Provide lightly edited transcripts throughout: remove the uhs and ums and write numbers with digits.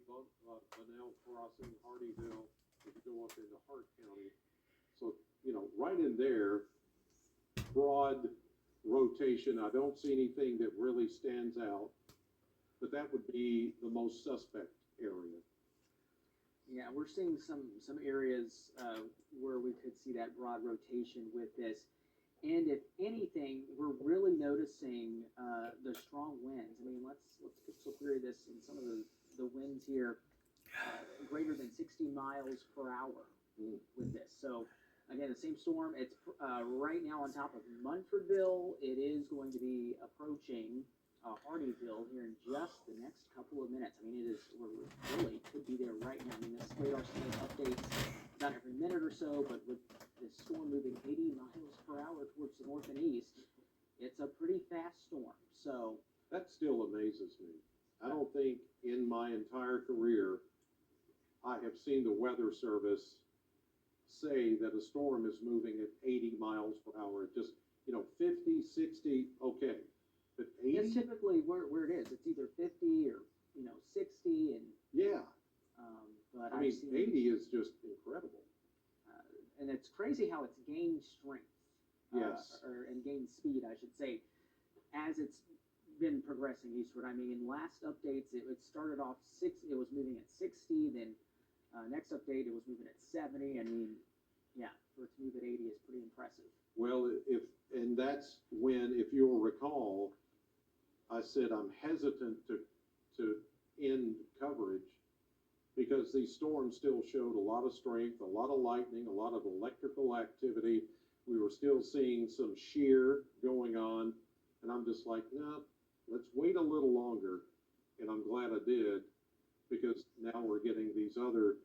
Bunnell Crossing, Hardyville, if you go up into Hart County. So, you know, right in there, broad rotation. I don't see anything that really stands out, but that would be the most suspect area. Yeah, we're seeing some areas where we could see that broad rotation with this. And if anything, we're really noticing the strong winds. I mean, let's query this in some of the winds here, greater than 60 miles per hour with this. So again, the same storm. It's right now on top of Munfordville. It is going to be approaching Hardyville here in just the next couple of minutes. I mean, we're really could be there right now. I mean, this radar scan updates about every minute or so, but with this storm moving 80 miles per hour towards the north and east, it's a pretty fast storm. So that still amazes me. I don't think in my entire career I have seen the Weather Service say that a storm is moving at 80 miles per hour. It just, 50, 60, okay. But 80? It's typically where it is. It's either 50 or, 60. And yeah. But I mean, 80 is just incredible. And it's crazy how it's gained strength. Yes. And gained speed, I should say, as it's been progressing eastward. I mean, in last updates, it started off it was moving at 60, then next update, it was moving at 70. I mean, yeah, for it to move at 80 is pretty impressive. Well, and that's when, if you'll recall, I said I'm hesitant to end coverage because these storms still showed a lot of strength, a lot of lightning, a lot of electrical activity. We were still seeing some shear going on, and I'm just like, no, let's wait a little longer. And I'm glad I did, because now we're getting these other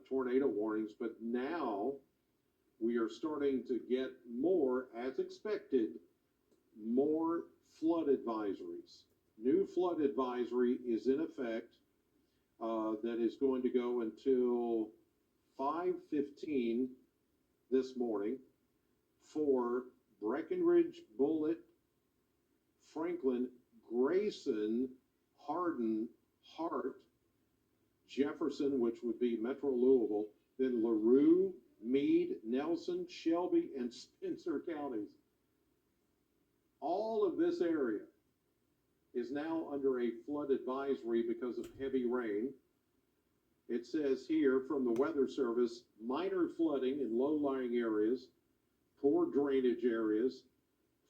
tornado warnings. But now we are starting to get more, as expected, more flood advisories. New flood advisory is in effect that is going to go until 5:15 this morning for Breckenridge, Bullitt, Franklin, Grayson, Hardin, Hart, Jefferson, which would be Metro Louisville, then LaRue, Meade, Nelson, Shelby, and Spencer counties. All of this area is now under a flood advisory because of heavy rain. It says here from the Weather Service, minor flooding in low-lying areas, poor drainage areas,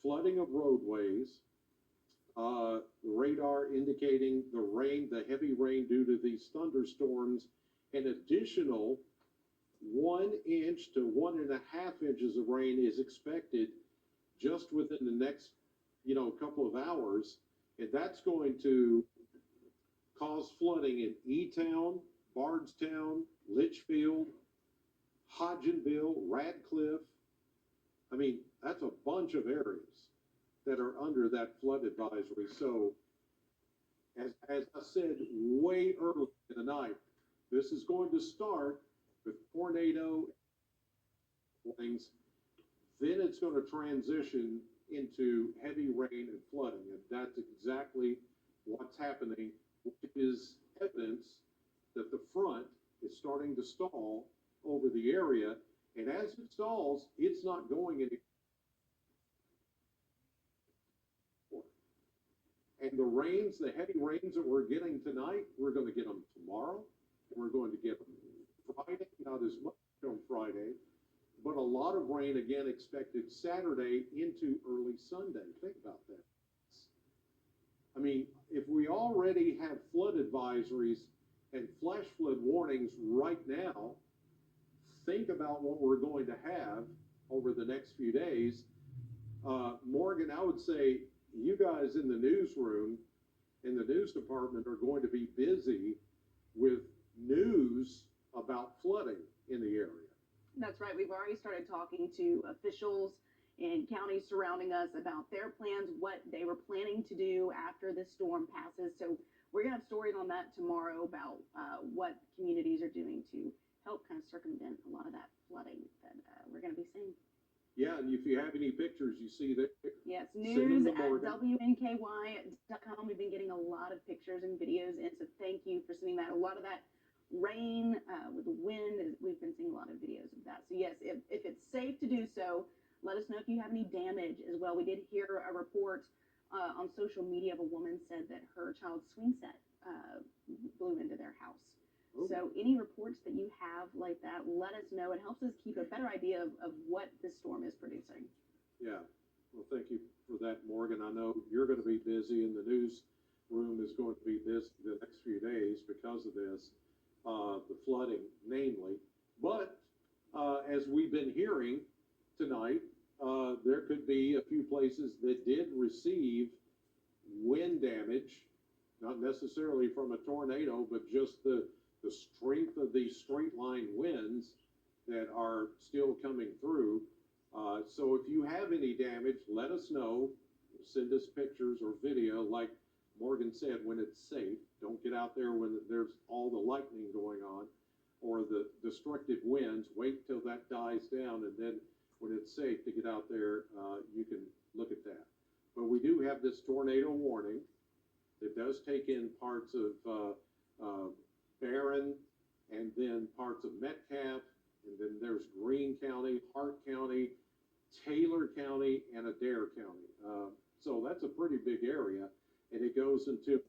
flooding of roadways, radar indicating the heavy rain due to these thunderstorms, an additional 1 inch to 1.5 inches of rain is expected just within the next, couple of hours. And that's going to cause flooding in E-Town, Bardstown, Litchfield, Hodgenville, Radcliffe. I mean, that's a bunch of areas that are under that flood advisory. So, as I said way early in the night, this is going to start with tornado warnings. Then it's going to transition into heavy rain and flooding. And that's exactly what's happening, which is evidence that the front is starting to stall over the area. And as it stalls, it's not going any. And the heavy rains that we're getting tonight, we're going to get them tomorrow. And we're going to get them Friday, not as much on Friday, but a lot of rain again expected Saturday into early Sunday. Think about that. I mean, if we already have flood advisories and flash flood warnings right now, think about what we're going to have over the next few days. Morgan, I would say you guys in the newsroom, in the news department, are going to be busy with news about flooding in the area. That's right. We've already started talking to officials in counties surrounding us about their plans, what they were planning to do after this storm passes. So we're going to have stories on that tomorrow about what communities are doing to help kind of circumvent a lot of that flooding that we're going to be seeing. Yeah, and if you have any pictures you see there, Yes, Send them news to at Morgan. WNKY.com. We've been getting a lot of pictures and videos, and so thank you for sending that. A lot of that rain with the wind, we've been seeing a lot of videos of that. So, yes, if it's safe to do so, let us know if you have any damage as well. We did hear a report on social media of a woman said that her child's swing set blew into their house. Oh. So any reports that you have like that, let us know. It helps us keep a better idea of what this storm is producing. Yeah, well, thank you for that, Morgan. I know you're gonna be busy and the newsroom is going to be busy the next few days because of this, the flooding namely. But, as we've been hearing tonight, there could be a few places that did receive wind damage, not necessarily from a tornado, but just the strength of these straight line winds that are still coming through. So if you have any damage, let us know. Send us pictures or video, like Morgan said, when it's safe. Don't get out there when there's all the lightning going on or the destructive winds. Wait till that dies down, and then when it's safe to get out there, you can look at that. But we do have this tornado warning that does take in parts of Barron, and then parts of Metcalf, and then there's Greene County, Hart County, Taylor County, and Adair County. So that's a pretty big area, and it goes into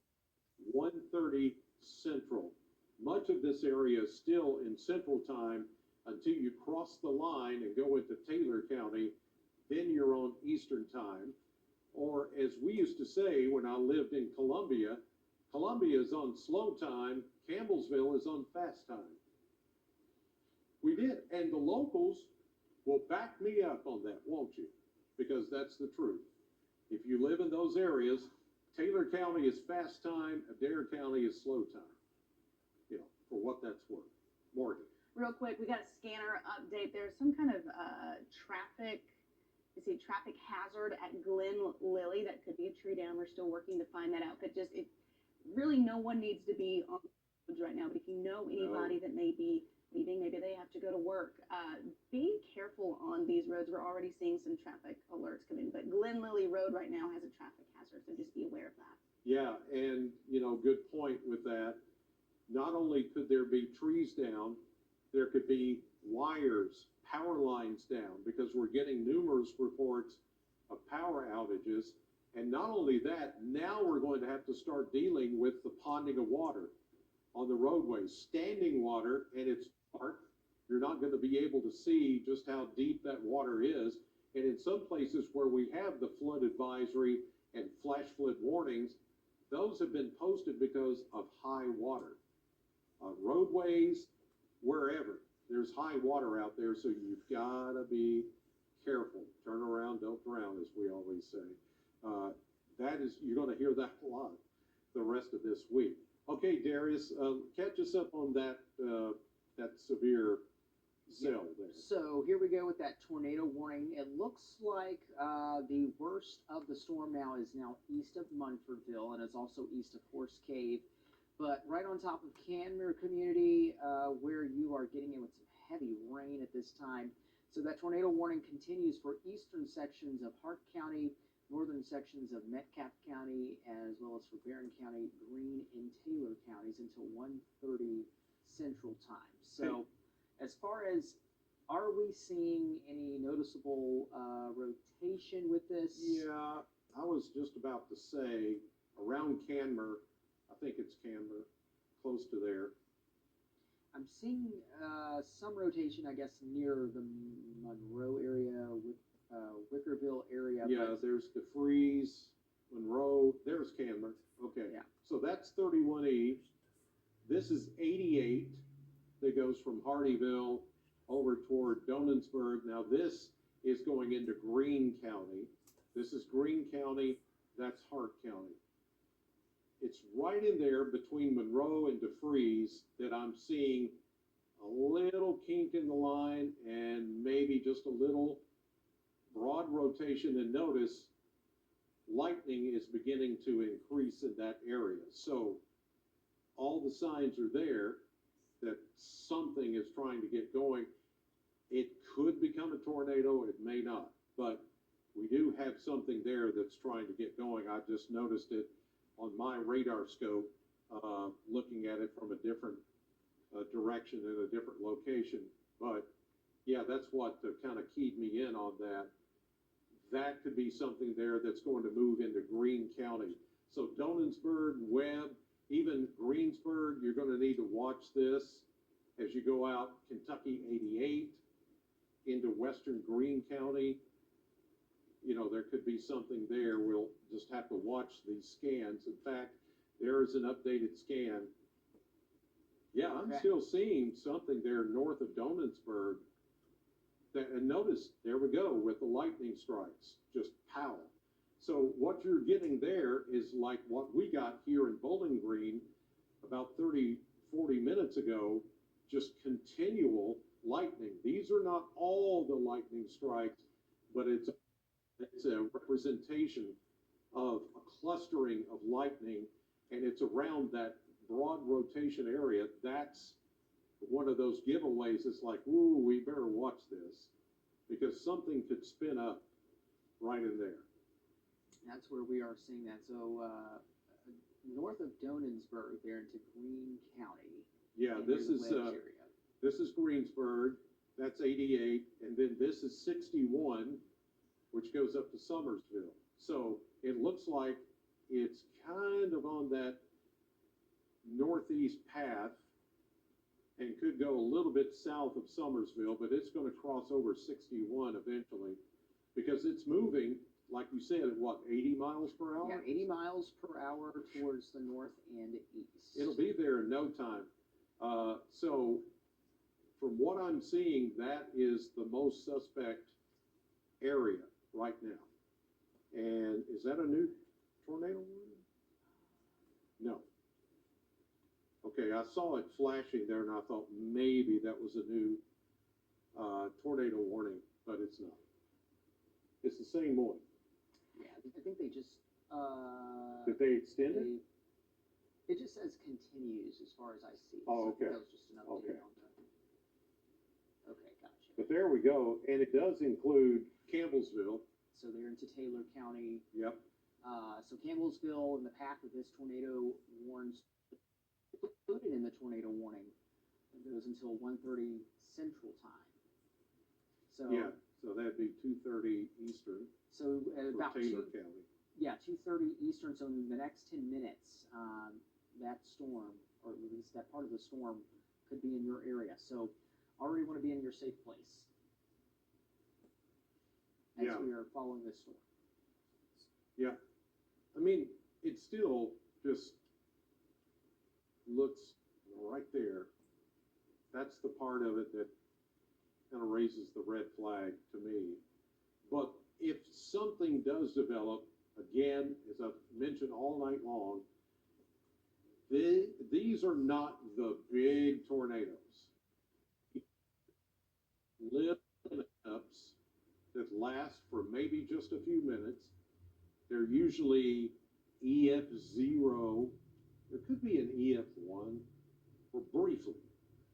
1:30 Central. Much of this area is still in Central Time until you cross the line and go into Taylor County, then you're on Eastern Time. Or as we used to say when I lived in Columbia, Columbia is on slow time, Campbellsville is on fast time. We did, and the locals will back me up on that, won't you? Because that's the truth. If you live in those areas, Taylor County is fast time, Adair County is slow time. You know, for what that's worth. Morgan. Real quick, we got a scanner update. There's some kind of traffic hazard at Glen Lily. That could be a tree down. We're still working to find that out. But really no one needs to be on the roads right now. But if you know anybody that may be leaving, maybe they have to go to work, be careful on these roads. We're already seeing some traffic alerts come in. But Glen Lily Road right now has a traffic hazard, so just be aware of that. Yeah, and good point with that. Not only could there be trees down, there could be wires, power lines down, because we're getting numerous reports of power outages. And not only that, now we're going to have to start dealing with the ponding of water on the roadways, standing water, and it's dark. You're not going to be able to see just how deep that water is. And in some places where we have the flood advisory and flash flood warnings, those have been posted because of high water. Roadways, wherever, there's high water out there, so you've got to be careful. Turn around, don't drown, as we always say. You're going to hear that a lot the rest of this week. Okay, Darius, catch us up on that severe cell there. So here we go with that tornado warning. It looks like the worst of the storm now is now east of Munfordville, and it's also east of Horse Cave. But right on top of Canmere community, where you are getting in with some heavy rain at this time. So that tornado warning continues for eastern sections of Hart County, northern sections of Metcalf County, as well as for Barron County, Greene, and Taylor counties until 1:30 Central Time. So as far as, are we seeing any noticeable rotation with this? Yeah, I was just about to say around Canmere, I think it's Canmere, close to there. I'm seeing some rotation, I guess, near the Monroe area, Wickerville area. Yeah, there's DeFreeze, Monroe, there's Canmere. Okay. Yeah. So that's 31E. This is 88 that goes from Hardyville over toward Donensburg. Now this is going into Greene County. This is Greene County, that's Hart County. It's right in there between Monroe and DeFreeze that I'm seeing a little kink in the line and maybe just a little broad rotation. And notice lightning is beginning to increase in that area. So all the signs are there that something is trying to get going. It could become a tornado, it may not, but we do have something there that's trying to get going. I just noticed it on my radar scope, looking at it from a different direction in a different location. But yeah, that's what kind of keyed me in on that. That could be something there that's going to move into Greene County. So Donensburg, Webb, even Greensburg, you're going to need to watch this as you go out Kentucky 88 into western Greene County. You know, there could be something there. We'll just have to watch these scans. In fact, there is an updated scan. Yeah, I'm Okay. still seeing something there north of Donensburg. And notice, there we go with the lightning strikes, just pow. So what you're getting there is like what we got here in Bowling Green about 30, 40 minutes ago, just continual lightning. These are not all the lightning strikes, but it's a representation of a clustering of lightning, and it's around that broad rotation area. That's one of those giveaways. It's like, ooh, we better watch this because something could spin up right in there. That's where we are seeing that. So north of Donensburg, there into Greene County. Yeah, into this the is Wedge area. this is Greensburg. That's 88, and then this is 61, which goes up to Summersville. So it looks like it's kind of on that northeast path and could go a little bit south of Summersville, but it's going to cross over 61 eventually because it's moving, like you said, at what, 80 miles per hour? Yeah, 80 miles per hour towards the north and east. It'll be there in no time. So from what I'm seeing, that is the most suspect area right now. And is that a new tornado warning? No. Okay, I saw it flashing there and I thought maybe that was a new tornado warning, but it's not. It's the same one. Yeah, I think they just Did they extend it? It just says continues as far as I see. Oh, So okay. that was just an update Okay. on that. Okay, gotcha. But there we go, and it does include Campbellsville. So they're into Taylor County. Yep. So Campbellsville in the path of this tornado warns included in the tornado warning. It goes until 1:30 Central Time. So Yeah, so that'd be 2:30 Eastern so at for about Taylor County. 2:30 Eastern. So in the next 10 minutes, that storm, or at least that part of the storm, could be in your area. So already want to be in your safe place as Yeah. we are following this storm. Yeah, I mean, it still just looks right there. That's the part of it that kind of raises the red flag to me. But if something does develop, again, as I've mentioned all night long, these are not the big tornadoes. Little ups that last for maybe just a few minutes. They're usually EF0. There could be an EF1 or briefly.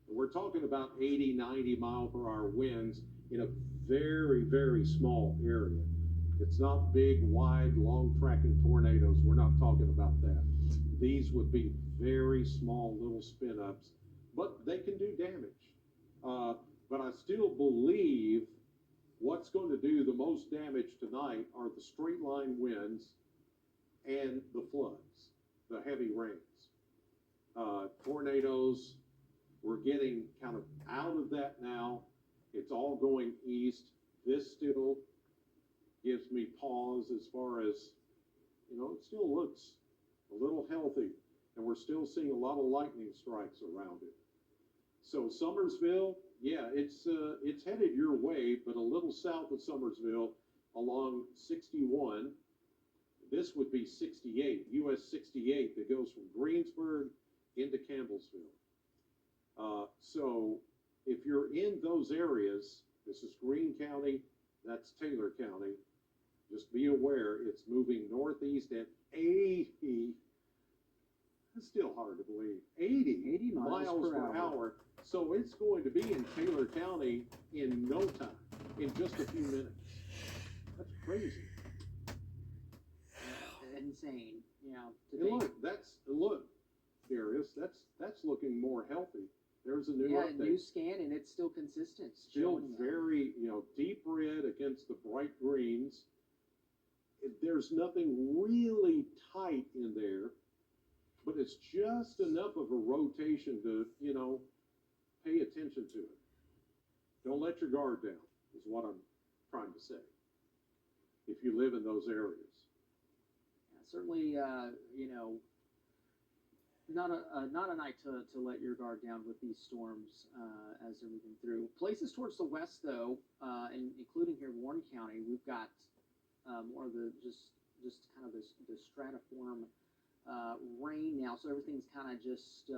And we're talking about 80, 90 mile per hour winds in a very, very small area. It's not big, wide, long tracking tornadoes. We're not talking about that. These would be very small little spin ups, but they can do damage. But I still believe what's going to do the most damage tonight are the straight line winds and the floods, the heavy rains. Tornadoes, we're getting kind of out of that now. It's all going east. This still gives me pause as far as, you know, it still looks a little healthy, and we're still seeing a lot of lightning strikes around it. So Summersville, yeah, it's headed your way, but a little south of Summersville along 61. This would be 68, US 68, that goes from Greensburg into Campbellsville. So if you're in those areas, this is Greene County, that's Taylor County, just be aware it's moving northeast at 80. It's still hard to believe. 80 miles per hour. So it's going to be in Taylor County in no time, in just a few minutes. That's crazy. Insane, you know, to And think. look, Darius, that's looking more healthy. There's a new Yeah, update. new scan, and it's still consistent. Still showing that. very, deep red against the bright greens. There's nothing really tight in there, but it's just enough of a rotation to, pay attention to it. Don't let your guard down, is what I'm trying to say. If you live in those areas. Yeah, certainly, not a night to let your guard down with these storms as they're moving through. Places towards the west, though, and including here Warren County, we've got more of the just kind of the stratiform rain now, so everything's kind of just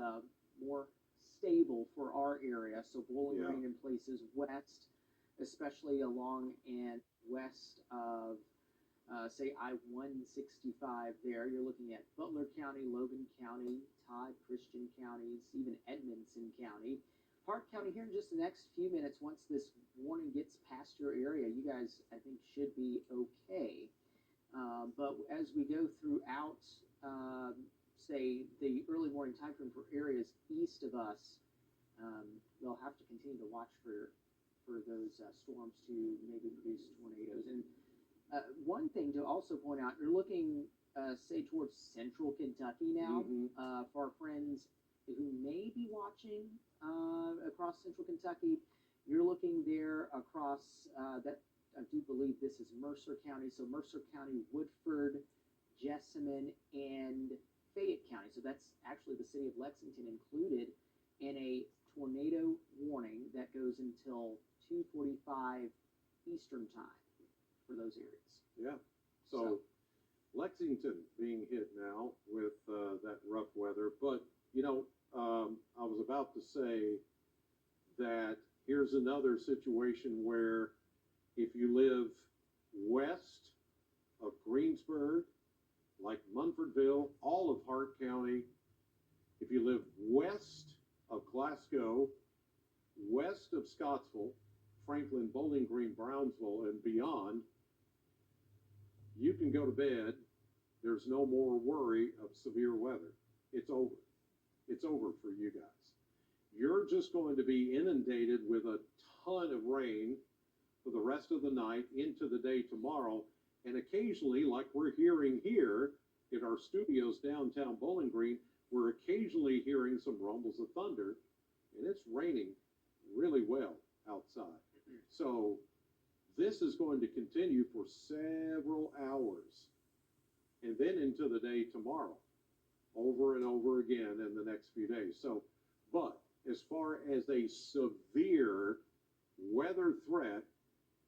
more stable for our area. So Bowling Yeah. Green in places west, especially along and west of say I-165 there. You're looking at Butler County, Logan County, Todd, Christian counties, even Edmonson County. Park County here in just the next few minutes, once this warning gets past your area, you guys, I think, should be okay. But as we go throughout, say, the early morning time frame for areas east of us, they'll have to continue to watch for those storms to maybe produce tornadoes. And one thing to also point out, you're looking, say, towards central Kentucky now. Mhm. For our friends who may be watching across central Kentucky, you're looking there across that. I do believe this is Mercer County. So Mercer County, Woodford, Jessamine, and Fayette County. So that's actually the city of Lexington included in a tornado warning that goes until 2:45 Eastern time for those areas. Yeah. So Lexington being hit now with that rough weather, but I was about to say that here's another situation where if you live west of Greensburg, like Munfordville, all of Hart County, if you live west of Glasgow, west of Scottsville, Franklin, Bowling Green, Brownsville, and beyond, you can go to bed. There's no more worry of severe weather. It's over. It's over for you guys. You're just going to be inundated with a ton of rain for the rest of the night into the day tomorrow. And occasionally, like we're hearing here in our studios downtown Bowling Green, we're occasionally hearing some rumbles of thunder, and it's raining really well outside. So this is going to continue for several hours and then into the day tomorrow, over and over again in the next few days. So, but as far as a severe weather threat,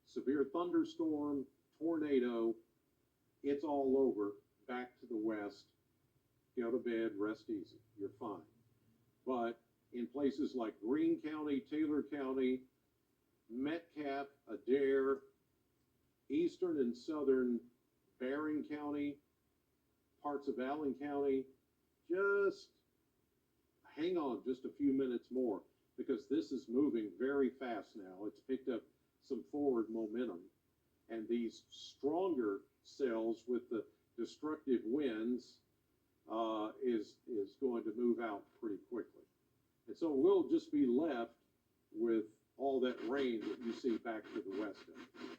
severe thunderstorm, tornado, it's all over, back to the west. Go to bed, rest easy, you're fine. But in places like Greene County, Taylor County, Metcalfe, Adair, eastern and southern Barron County, parts of Allen County, just hang on just a few minutes more, because this is moving very fast now. It's picked up some forward momentum, and these stronger cells with the destructive winds is going to move out pretty quickly. And so we'll just be left with all that rain that you see back to the west of.